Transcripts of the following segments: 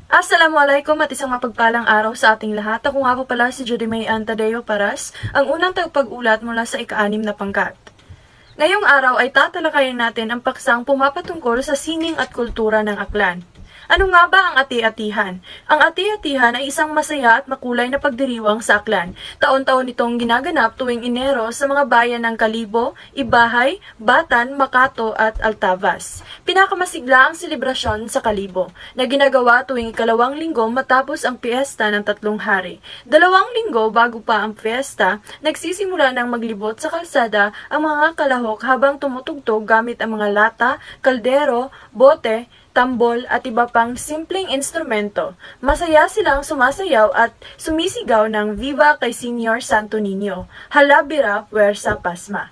Assalamualaikum at isang mapagpalang araw sa ating lahat. Ako nga po pala si Judy May Antadeo Paras, ang unang tagapag-ulat mula sa ika-6 na pangkat. Ngayong araw ay tatalakayin natin ang paksang pumapatungkol sa sining at kultura ng Aklan. Ano nga ba ang ati-atihan? Ang ati-atihan ay isang masaya at makulay na pagdiriwang sa Aklan. Taon-taon itong ginaganap tuwing Enero sa mga bayan ng Kalibo, Ibahay, Batan, Makato at Altavas. Pinakamasigla ang selebrasyon sa Kalibo na ginagawa tuwing ikalawang linggo matapos ang piyesta ng 3 hari. 2 linggo bago pa ang piyesta, nagsisimula ng maglibot sa kalsada ang mga kalahok habang tumutugtog gamit ang mga lata, kaldero, bote, tambol at iba pang simpleng instrumento. Masaya silang sumasayaw at sumisigaw ng Viva kay Senior Santo Niño, Halabira Puwersa Pasma.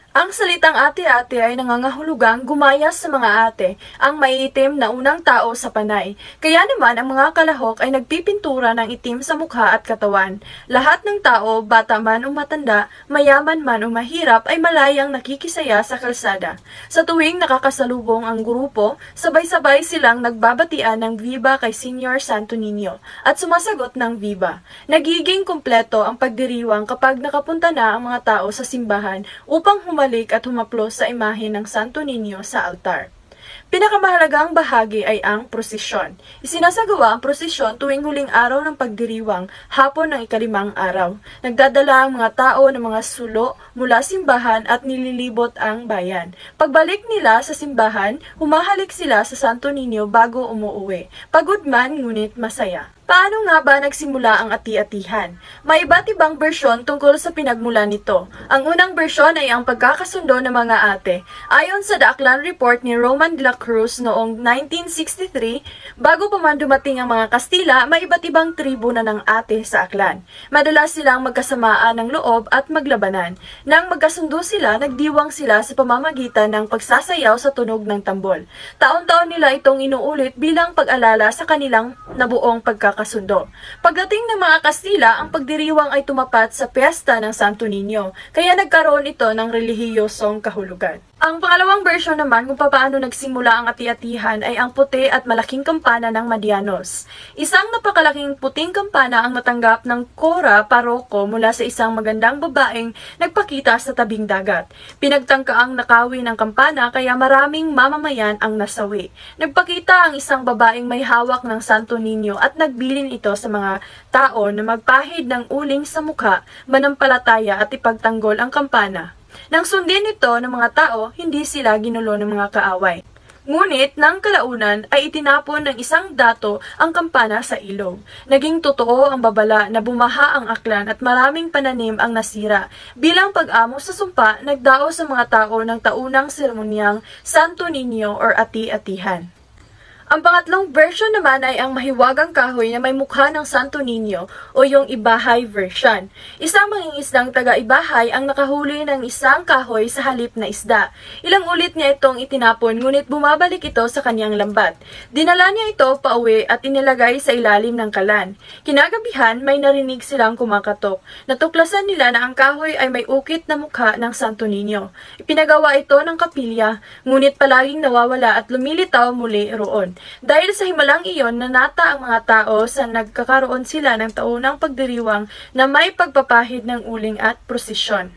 Ang salitang ate-ate ay nangangahulugang gumaya sa mga ate, ang maiitim na unang tao sa panay. Kaya naman ang mga kalahok ay nagpipintura ng itim sa mukha at katawan. Lahat ng tao, bata man o matanda, mayaman man o mahirap ay malayang nakikisaya sa kalsada. Sa tuwing nakakasalubong ang grupo, sabay-sabay silang nagbabatian ng Viva kay Senior Santo Niño at sumasagot ng Viva. Nagiging kumpleto ang pagdiriwang kapag nakapunta na ang mga tao sa simbahan upang humalik at humaplos sa imahe ng Santo Niño sa altar. Pinakamahalagang bahagi ay ang prosesyon. Isinasagawa ang prosesyon tuwing huling araw ng pagdiriwang, hapon ng ika-5 araw. Nagdadala ang mga tao ng mga sulo mula simbahan at nililibot ang bayan. Pagbalik nila sa simbahan, humahalik sila sa Santo Niño bago umuuwi. Pagod man ngunit masaya. Paano nga ba nagsimula ang ati-atihan? May iba't ibang bersyon tungkol sa pinagmula nito. Ang unang bersyon ay ang pagkakasundo ng mga ate. Ayon sa The Aklan Report ni Roman de la Cruz noong 1963, bago pa man dumating ang mga Kastila, may iba't ibang tribo na ng ate sa Aklan. Madalas silang magkasamaan ng loob at maglabanan. Nang magkasundo sila, nagdiwang sila sa pamamagitan ng pagsasayaw sa tunog ng tambol. Taon-taon nila itong inuulit bilang pag-alala sa kanilang nabuong pagkakasundo. Pagdating ng mga Kastila, ang pagdiriwang ay tumapat sa piyesta ng Santo Niño, kaya nagkaroon ito ng relihiyosong kahulugan. Ang pangalawang version naman kung paano nagsimula ang ati-atihan ay ang puti at malaking kampana ng Madianos. Isang napakalaking puting kampana ang natanggap ng Cora Paroko mula sa isang magandang babaeng nagpakita sa tabing dagat. Pinagtangkaang nakawin ng kampana kaya maraming mamamayan ang nasawi. Nagpakita ang isang babaeng may hawak ng Santo Niño at nagbilin ito sa mga tao na magpahid ng uling sa mukha, manampalataya at ipagtanggol ang kampana. Nang sundin ito ng mga tao, hindi sila ginulo ng mga kaaway. Ngunit, nang kalaunan ay itinapon ng isang dato ang kampana sa ilog. Naging totoo ang babala na bumaha ang Aklan at maraming pananim ang nasira. Bilang pag-amo sa sumpa, nagdao sa mga tao ng taunang seremonyang Santo Niño or ati-atihan. Ang pangatlong version naman ay ang mahiwagang kahoy na may mukha ng Santo Niño o yung Ibahay version. Isang mangingisdang taga-Ibahay ang nakahuli ng isang kahoy sa halip na isda. Ilang ulit niya itong itinapon ngunit bumabalik ito sa kanyang lambat. Dinala niya ito pauwi at inilagay sa ilalim ng kalan. Kinagabihan may narinig silang kumakatok. Natuklasan nila na ang kahoy ay may ukit na mukha ng Santo Niño. Ipinagawa ito ng kapilya ngunit palaging nawawala at lumilitaw muli roon. Dahil sa himalang iyon, nanata ang mga tao sa nagkakaroon sila ng taunang pagdiriwang na may pagpapahid ng uling at prosesyon.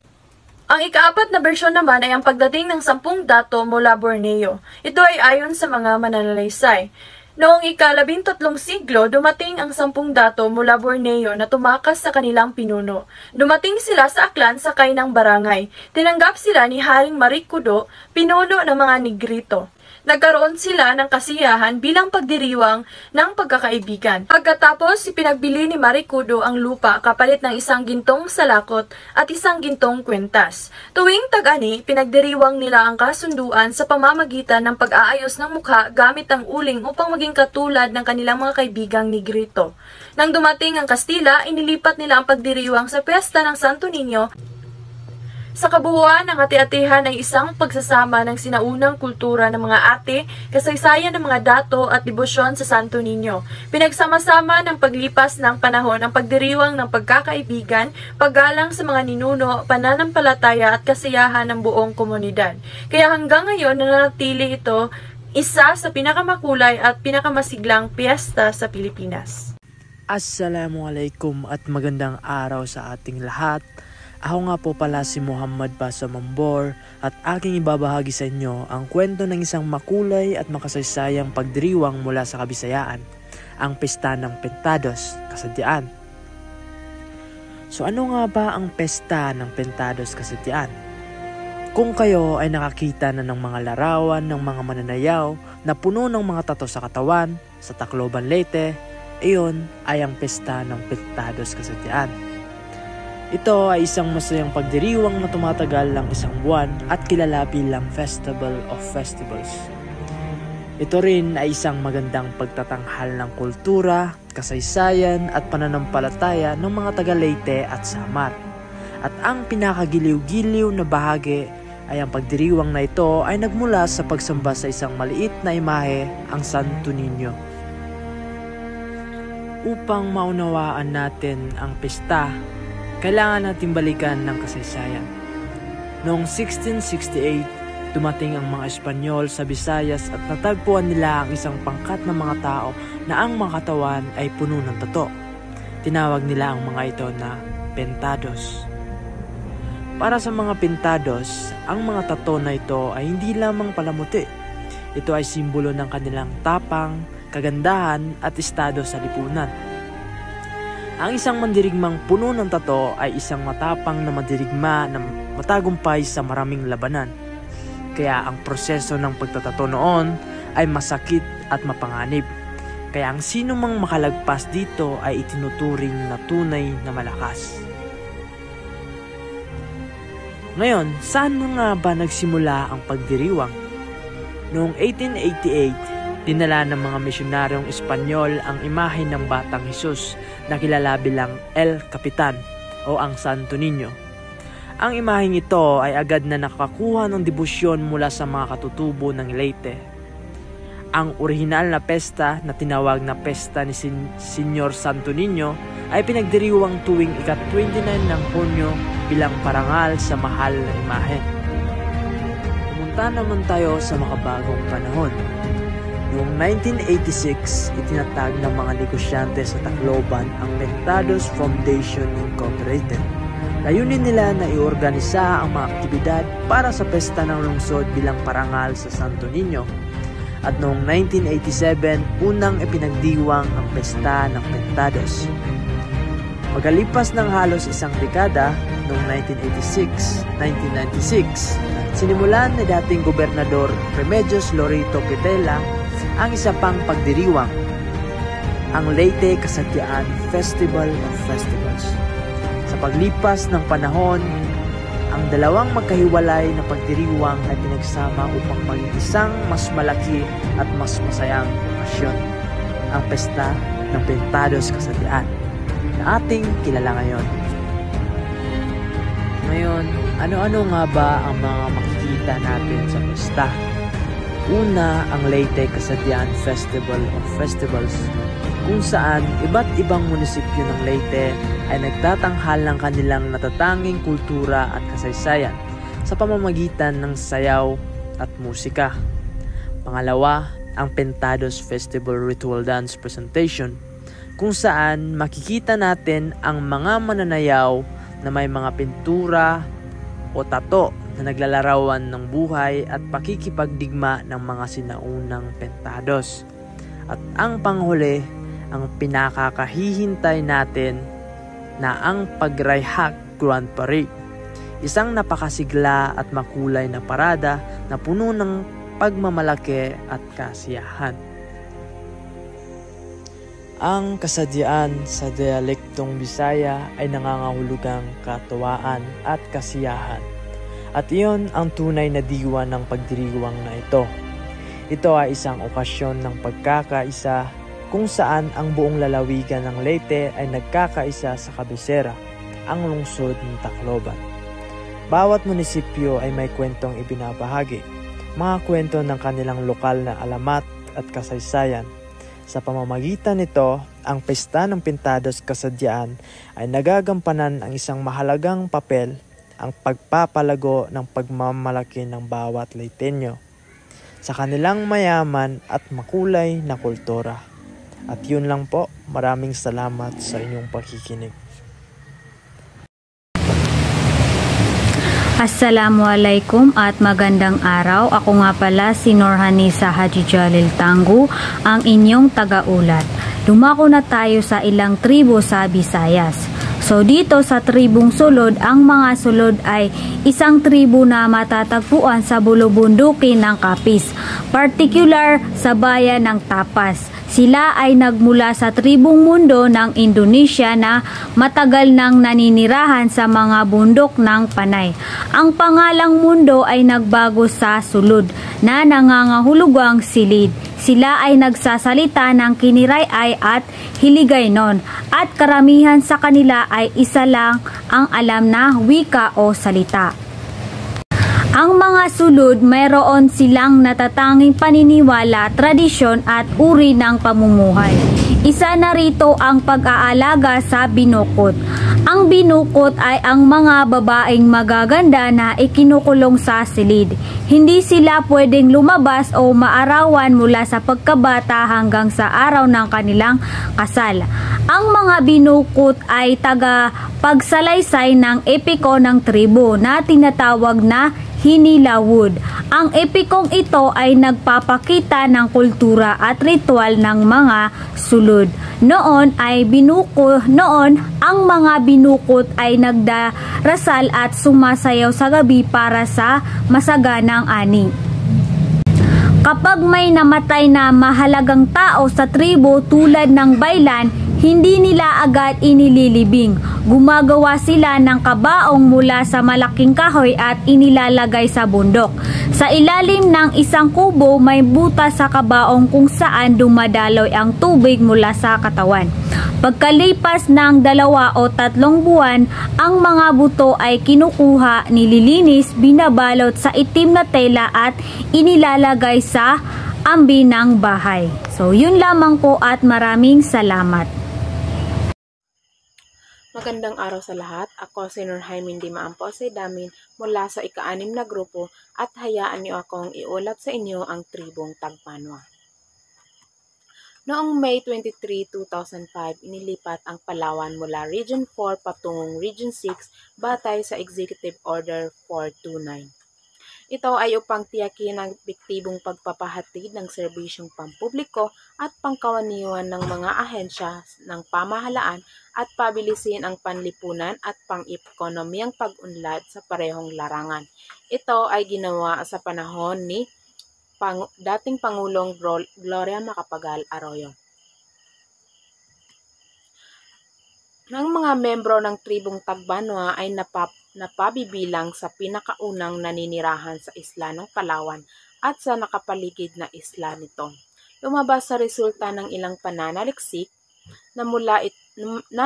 Ang ika-4 na bersyon naman ay ang pagdating ng 10 dato mula Borneo. Ito ay ayon sa mga mananalaysay. Noong ika-13 siglo, dumating ang 10 dato mula Borneo na tumakas sa kanilang pinuno. Dumating sila sa Aklan sakay ng barangay. Tinanggap sila ni Haring Marikudo, pinuno ng mga Negrito. Nagkaroon sila ng kasiyahan bilang pagdiriwang ng pagkakaibigan. Pagkatapos, ipinagbili ni Marikudo ang lupa kapalit ng isang gintong salakot at isang gintong kwentas. Tuwing tag-ani, pinagdiriwang nila ang kasunduan sa pamamagitan ng pag-aayos ng mukha gamit ang uling upang maging katulad ng kanilang mga kaibigang Negrito. Nang dumating ang Kastila, inilipat nila ang pagdiriwang sa piyesta ng Santo Niño. Sa kabuuan, ang ati-atihan ay isang pagsasama ng sinaunang kultura ng mga ate, kasaysayan ng mga dato at debosyon sa Santo Niño. Pinagsama-sama ng paglipas ng panahon ang pagdiriwang ng pagkakaibigan, paggalang sa mga ninuno, pananampalataya at kasiyahan ng buong komunidad. Kaya hanggang ngayon nananatili ito isa sa pinakamakulay at pinakamasiglang piyesta sa Pilipinas. Assalamualaikum at magandang araw sa ating lahat. Ako nga po pala si Muhammad Basa Mambor at aking ibabahagi sa inyo ang kwento ng isang makulay at makasaysayang pagdiriwang mula sa Kabisayaan, ang Pesta ng Pentados, Kasadyaan. So ano nga ba ang Pesta ng Pentados, Kasadyaan? Kung kayo ay nakakita na ng mga larawan ng mga mananayaw na puno ng mga tato sa katawan sa Tacloban, Leyte, iyon ay ang Pesta ng Pentados, Kasadyaan. Ito ay isang masayang pagdiriwang na tumatagal ng isang buwan at kilala bilang Festival of Festivals. Ito rin ay isang magandang pagtatanghal ng kultura, kasaysayan at pananampalataya ng mga taga-Leyte at Samar. At ang pinakagiliw-giliw na bahagi ay ang pagdiriwang na ito ay nagmula sa pagsamba sa isang maliit na imahe, ang Santo Niño. Upang maunawaan natin ang pesta, kailangan natin balikan ng kasaysayan. Noong 1668, dumating ang mga Espanyol sa Visayas at natagpuan nila ang isang pangkat ng mga tao na ang mga katawan ay puno ng tato. Tinawag nila ang mga ito na Pentados. Para sa mga Pentados, ang mga tato na ito ay hindi lamang palamuti. Ito ay simbolo ng kanilang tapang, kagandahan at estado sa lipunan. Ang isang mandirigmang puno ng tato ay isang matapang na mandirigma na matagumpay sa maraming labanan. Kaya ang proseso ng pagtatato noon ay masakit at mapanganib. Kaya ang sino mang makalagpas dito ay itinuturing na tunay na malakas. Ngayon, saan nga ba nagsimula ang pagdiriwang? Noong 1888, dinala ng mga misyonaryong Espanyol ang imahe ng Batang Hesus na kilala bilang El Capitan o ang Santo Niño. Ang imaheng ito ay agad na nakakuha ng debosyon mula sa mga katutubo ng Leyte. Ang orihinal na pesta na tinawag na Pesta ni Señor Santo Niño ay pinagdiriwang tuwing ika-29 ng Hunyo bilang parangal sa mahal na imahe. Pumunta naman tayo sa makabagong panahon. Noong 1986, itinatag ng mga negosyante sa Tacloban ang Pentados Foundation Incorporated. Layunin nila na iorganisa ang mga aktibidad para sa pesta ng lungsod bilang parangal sa Santo Niño. At noong 1987, unang ipinagdiwang ang Pesta ng Pentados. Pagkalipas ng halos isang dekada, noong 1996, sinimulan ni dating Gobernador Remedios Lorito Pitela ang isa pang pagdiriwang, ang Leyte Kasadyaan Festival of Festivals. Sa paglipas ng panahon, ang dalawang magkahiwalay na pagdiriwang ay pinagsama upang maging isang mas malaki at mas masayang okasyon, ang Pesta ng Pentados Kasadyaan na ating kilala ngayon. Ngayon, ano-ano nga ba ang mga makikita natin sa pesta? Una, ang Leyte Kasadyaan Festival of Festivals, kung saan iba't ibang munisipyo ng Leyte ay nagtatanghal ng kanilang natatanging kultura at kasaysayan sa pamamagitan ng sayaw at musika. Pangalawa, ang Pentados Festival Ritual Dance Presentation, kung saan makikita natin ang mga mananayaw na may mga pintura o tato na naglalarawan ng buhay at pakikipagdigma ng mga sinaunang Pentados. At ang panghuli, ang pinakakahihintay natin na ang Pagrayhak Grand Parade, isang napakasigla at makulay na parada na puno ng pagmamalaki at kasiyahan. Ang kasadyaan sa dialektong Bisaya ay nangangahulugang katuwaan at kasiyahan. At iyon ang tunay na diwa ng pagdiriwang na ito. Ito ay isang okasyon ng pagkakaisa kung saan ang buong lalawigan ng Leyte ay nagkakaisa sa kabisera, ang lungsod ng Tacloban. Bawat munisipyo ay may kwentong ibinabahagi, mga kwento ng kanilang lokal na alamat at kasaysayan. Sa pamamagitan nito, ang Pesta ng Pentados Kasadyaan ay nagagampanan ang isang mahalagang papel, ang pagpapalago ng pagmamalaki ng bawat Leyteño. sa kanilang mayaman at makulay na kultura. At yun lang po, maraming salamat sa inyong pakikinig. Assalamualaikum at magandang araw. Ako nga pala si Norhanisa Haji Jalil Tanggu, ang inyong tagaulat. Dumako na tayo sa ilang tribo sa Visayas. So dito sa tribong Sulod, ang mga Sulod ay isang tribo na matatagpuan sa bulubundukin ng Capiz, particular sa bayan ng Tapas. Sila ay nagmula sa tribong Mundo ng Indonesia na matagal nang naninirahan sa mga bundok ng Panay. Ang pangalang Mundo ay nagbago sa Sulod na nangangahulugang silid. Sila ay nagsasalita ng Kiniray-ay at Hiligaynon at karamihan sa kanila ay isa lang ang alam na wika o salita. Ang mga Sulod, mayroon silang natatanging paniniwala, tradisyon at uri ng pamumuhay. Isa na rito ang pag-aalaga sa binukod. Ang binukod ay ang mga babaeng magaganda na ikinukulong sa silid. Hindi sila pwedeng lumabas o maarawan mula sa pagkabata hanggang sa araw ng kanilang kasal. Ang mga binukod ay taga-pagsalaysay ng epiko ng tribo na tinatawag na Hinilawud. Ang epikong ito ay nagpapakita ng kultura at ritual ng mga Sulod. Noon ang mga binukod ay nagdarasal at sumasayaw sa gabi para sa masaganang ani. Kapag may namatay na mahalagang tao sa tribo tulad ng baylan, hindi nila agad inililibing. Gumagawa sila ng kabaong mula sa malaking kahoy at inilalagay sa bundok. Sa ilalim ng isang kubo may butas sa kabaong kung saan dumadaloy ang tubig mula sa katawan. Pagkalipas ng 2 o 3 buwan, ang mga buto ay kinukuha, nililinis, binabalot sa itim na tela at inilalagay sa ambi ng bahay. So yun lamang po at maraming salamat. Magandang araw sa lahat. Ako si Norhaiming Dimaampo Damin mula sa ika-6 na grupo at hayaan niyo akong iulat sa inyo ang tribong Tagbanwa. Noong May 23, 2005, inilipat ang Palawan mula Region 4 patungong Region 6 batay sa Executive Order 429. Ito ay upang tiyakin ang epektibong pagpapahatid ng serbisyong pampubliko at pangkawaniwan ng mga ahensya ng pamahalaan at pabilisin ang panlipunan at pang-ekonomiyang pag-unlad sa parehong larangan. Ito ay ginawa sa panahon ni dating Pangulong Gloria Macapagal Arroyo. Ang mga membro ng tribong Tagbanwa ay napabibilang sa pinakaunang naninirahan sa isla ng Palawan at sa nakapaligid na isla nito. Lumabas sa resulta ng ilang pananaliksik na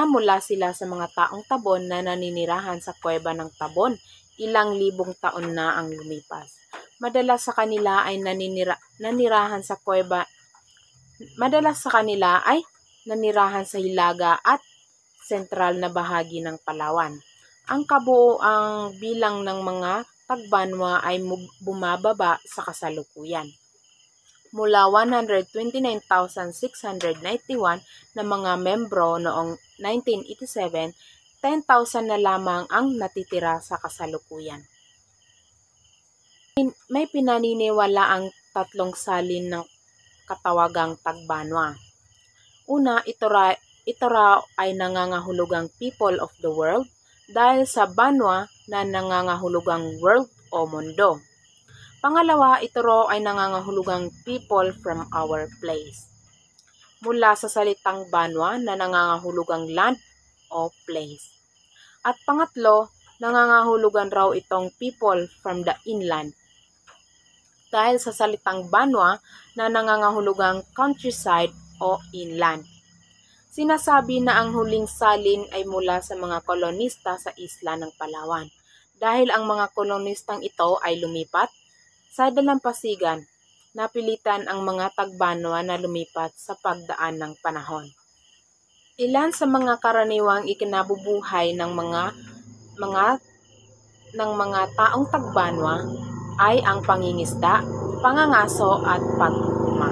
mula sila sa mga taong Tabon na naninirahan sa kuweba ng Tabon, ilang libong taon na ang lumipas. Madalas sa kanila ay nanirahan sa Hilaga at sentral na bahagi ng Palawan. Ang kabuoang bilang ng mga Tagbanwa ay bumababa sa kasalukuyan. Mula 129,691 na mga membro noong 1987, 10,000 na lamang ang natitira sa kasalukuyan. May pinaniniwala ang 3 salin ng katawagang Tagbanwa. Una, ito raw ay nangangahulugang people of the world dahil sa Banwa na nangangahulugang world o mundo. Pangalawa, ito raw ay nangangahulugang people from our place. Mula sa salitang Banwa na nangangahulugang land o place. At pangatlo, nangangahulugan raw itong people from the inland. Dahil sa salitang Banwa na nangangahulugang countryside o inland. Sinasabi na ang huling salin ay mula sa mga kolonista sa isla ng Palawan. Dahil ang mga kolonistang ito ay lumipat sa dalampasigan, napilitan ang mga Tagbanwa na lumipat sa pagdaan ng panahon. Ilan sa mga karaniwang ikinabubuhay ng mga taong Tagbanwa ay ang pangingisda, pangangaso at pagkukuma.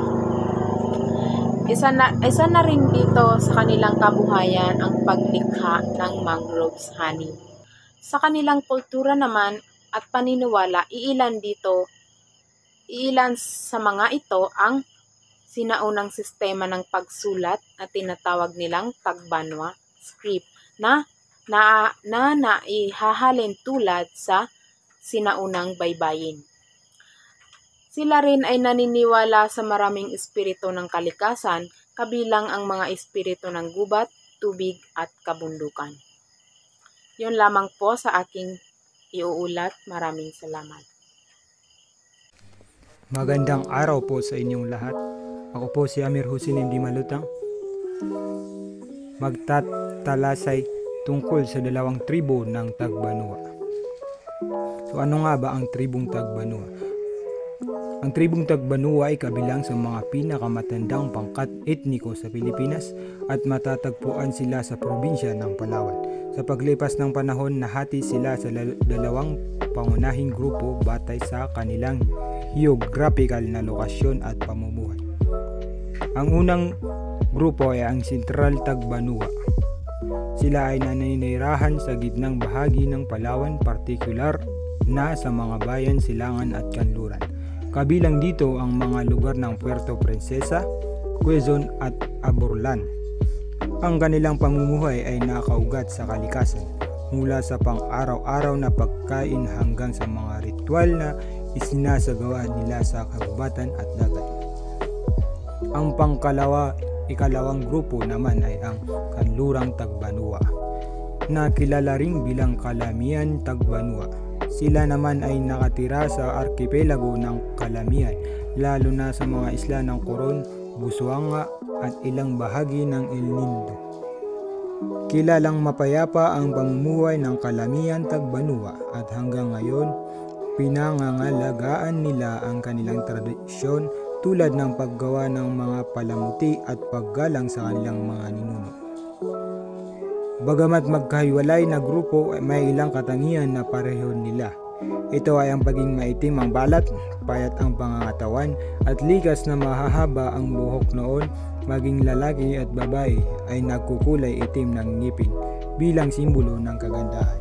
Isa na rin dito sa kanilang kabuhayan ang paglikha ng mangroves honey. Sa kanilang kultura naman at paniniwala, iilan sa mga ito ang sinaunang sistema ng pagsulat na tinatawag nilang Tagbanwa script na naihahalin tulad sa sinaunang baybayin. Sila rin ay naniniwala sa maraming espiritu ng kalikasan, kabilang ang mga espiritu ng gubat, tubig at kabundukan. Yun lamang po sa aking iuulat. Maraming salamat. Magandang araw po sa inyong lahat. Ako po si Amir Hussein M.D. Malutang. Magtatalasay tungkol sa dalawang tribo ng Tagbanwa. So ano nga ba ang tribong Tagbanwa? Ang tribong Tagbanwa ay kabilang sa mga pinakamatandang pangkat etniko sa Pilipinas at matatagpuan sila sa probinsya ng Palawan. Sa paglipas ng panahon, nahati sila sa dalawang pangunahing grupo batay sa kanilang geographical na lokasyon at pamumuhay. Ang unang grupo ay ang Sentral Tagbanwa. Sila ay naninirahan sa gitnang bahagi ng Palawan, partikular na sa mga bayan, silangan at kanluran. Kabilang dito ang mga lugar ng Puerto Princesa, Quezon at Aborlan. Ang kanilang pamumuhay ay nakaugat sa kalikasan, mula sa pang-araw-araw na pagkain hanggang sa mga ritual na isinasagawa nila sa kagubatan at dagat. Ang ikalawang grupo naman ay ang Kanlurang Tagbanwa, na kilala ring bilang Calamian Tagbanwa. Sila naman ay nakatira sa arkipelago ng Calamian, lalo na sa mga isla ng Coron, Busuanga at ilang bahagi ng El Nido. Kilalang mapayapa ang pamumuhay ng Calamian Tagbanwa at hanggang ngayon, pinangangalagaan nila ang kanilang tradisyon tulad ng paggawa ng mga palamuti at paggalang sa kanilang mga ninuno. Bagamat magkahiwalay na grupo, may ilang katangian na pareho nila. Ito ay ang pagiging maitim ang balat, payat ang pangangatawan, at likas na mahahaba ang buhok noon. Maging lalaki at babae ay nagkukulay itim ng ngipin bilang simbolo ng kagandahan.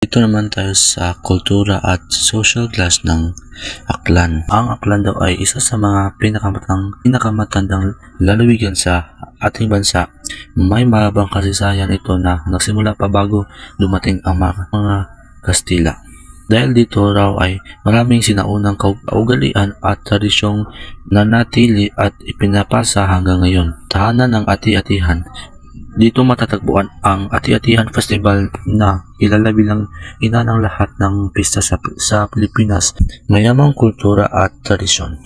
Dito naman tayo sa kultura at social class ng Aklan. Ang Aklan daw ay isa sa mga pinakamatandang lalawigan sa ating bansa. May mahabang kasaysayan ito na nagsimula pa bago dumating ang mga Kastila. Dahil dito raw ay maraming sinaunang kaugalian at tradisyong nanatili at ipinapasa hanggang ngayon. Tahanan ng ati-atihan. Dito matatagpuan ang Ati-Atihan Festival na kilala bilang ina ng lahat ng pista sa Pilipinas. Mayamang kultura at tradisyon.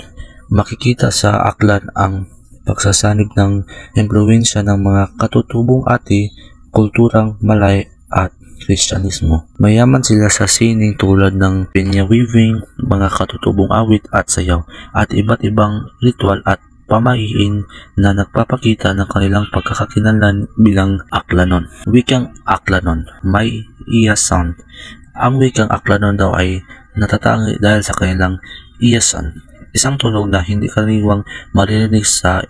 Makikita sa Aklan ang pagsasanib ng impluwensya ng mga katutubong ati, kulturang Malay at Kristyanismo. Mayaman sila sa sining tulad ng pinya weaving, mga katutubong awit at sayaw, at iba't ibang ritual at pamahiin na nagpapakita ng kanilang pagkakakilanlan bilang Aklanon. Wikang Aklanon, may iyasan. Ang wikang Aklanon daw ay natatangi dahil sa kanilang iyasan, isang tunog na hindi karaniwang maririnig sa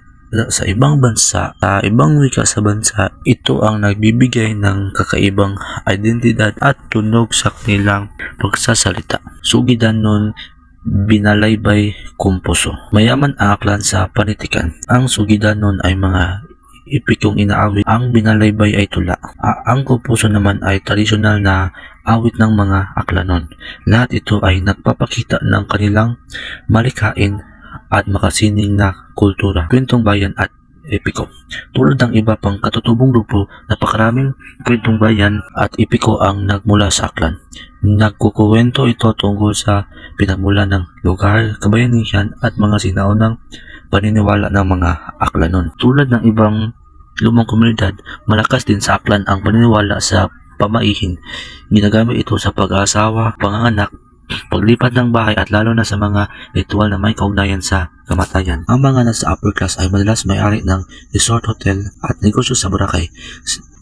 ibang bansa, sa ibang wika sa bansa. Ito ang nagbibigay ng kakaibang identidad at tunog sa kanilang pagsasalita. Sugidan nun, Binalaybay Kumpuso. Mayaman ang Aklan sa panitikan. Ang sugidan nun ay mga epikong inaawit. Ang Binalaybay ay tula. Ang Kumpuso naman ay tradisyonal na awit ng mga Aklanon. Lahat ito ay nagpapakita ng kanilang malikhain at makasining na kultura, kwentong bayan at epiko. Tulad ng iba pang katutubong grupo, napakaraming kwentong bayan at epiko ang nagmula sa Aklan. Nagkukuwento ito tungkol sa pinagmula ng lugar, kabayanihan at mga sinaunang paniniwala ng mga Aklanon. Tulad ng ibang lumang komunidad, malakas din sa Aklan ang paniniwala sa pamaihin. Ginagamit ito sa pag-aasawa, panganganak, paglipat ng bahay at lalo na sa mga ritual na may kaugnayan sa kamatayan. Ang mga nasa upper class ay madalas may-ari ng resort hotel at negosyo sa Boracay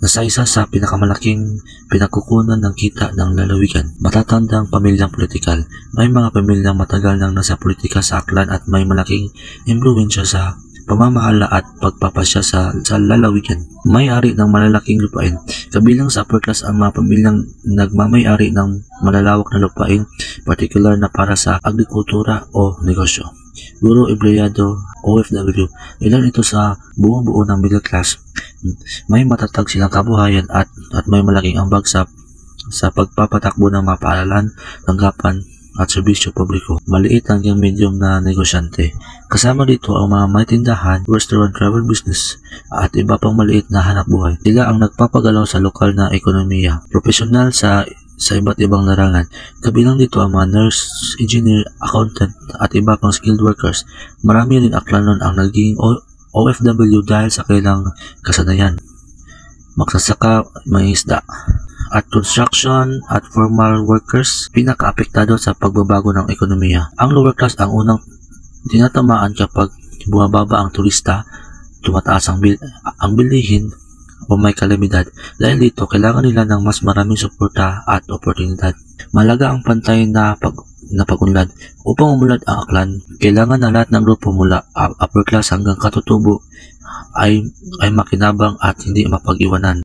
na sa isa sa pinakamalaking pinagkukunan ng kita ng lalawigan. Matatandang pamilyang politikal. May mga pamilyang matagal nang nasa politika sa Aklan at may malaking impluwensya sa pamamahala at pagpapasya sa lalawigan. May-ari ng malalaking lupain. Kabilang sa upper class ang mga pamilyang nagmamay-ari ng malalawak na lupain, particular na para sa agrikultura o negosyo. Guro, empleyado, OFW, ilan ito sa buong-buo ng middle class. May matatag silang kabuhayan at may malaking ambag sa pagpapatakbo ng mga paaralan, tanggapan, at serbisyo publiko. Maliit hanggang medium na negosyante. Kasama dito ang mga may tindahan, restaurant, travel business, at iba pang maliit na hanap buhay. Sila ang nagpapagalaw sa lokal na ekonomiya. Profesional sa iba't ibang larangan. Kabilang dito ang mga nurse, engineer, accountant, at iba pang skilled workers. Marami rin Aklanon ang naging OFW dahil sa kailang kasanayan. Magsasaka, mangingisda, at construction at formal workers pinakaapektado sa pagbabago ng ekonomiya. Ang lower class ang unang tinatamaan kapag bumababa ang turista, tumataas ang bilihin o may kalamidad. Dahil dito, kailangan nila ng mas maraming suporta at oportunidad. Malaga ang pantay na pagunlad. Upang umunlad ang Aklan, kailangan na lahat ng grupo mula upper class hanggang katutubo ay makinabang at hindi mapag-iwanan.